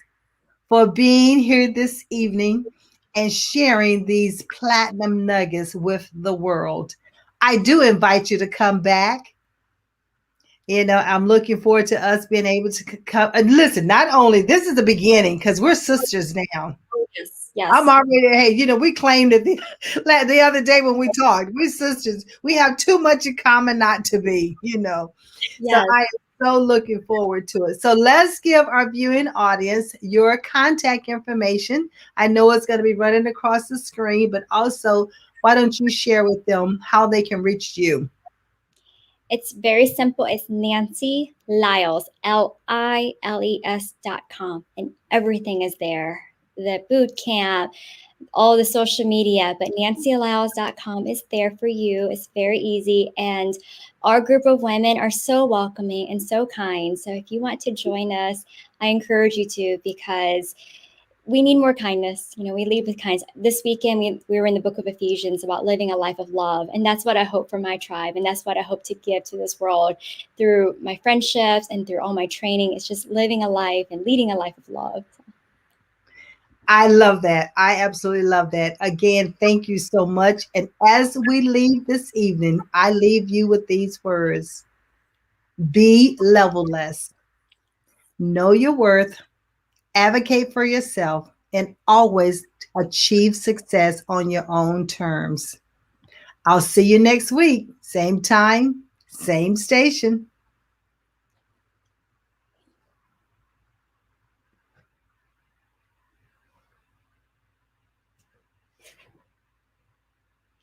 for being here this evening and sharing these platinum nuggets with the world. I do invite you to come back. I'm looking forward to us being able to come. And listen, not only this is the beginning because we're sisters now. Oh, yes, I'm yes, already, hey, we claimed it the other day when we talked. We're sisters. We have too much in common not to be. So yes. I am so looking forward to it. So let's give our viewing audience your contact information. I know it's going to be running across the screen, but also, why don't you share with them how they can reach you? It's very simple. It's Nancy Lyles, Liles.com, and everything is there. The boot camp, all the social media, but nancylyles.com is there for you. It's very easy. And our group of women are so welcoming and so kind. So if you want to join us, I encourage you to, because we need more kindness. We lead with kindness. This weekend, we were in the book of Ephesians about living a life of love. And that's what I hope for my tribe. And that's what I hope to give to this world through my friendships and through all my training. It's just living a life and leading a life of love. I love that. I absolutely love that. Again, thank you so much. And as we leave this evening, I leave you with these words: be levelless, know your worth, advocate for yourself, and always achieve success on your own terms. I'll see you next week. Same time, same station.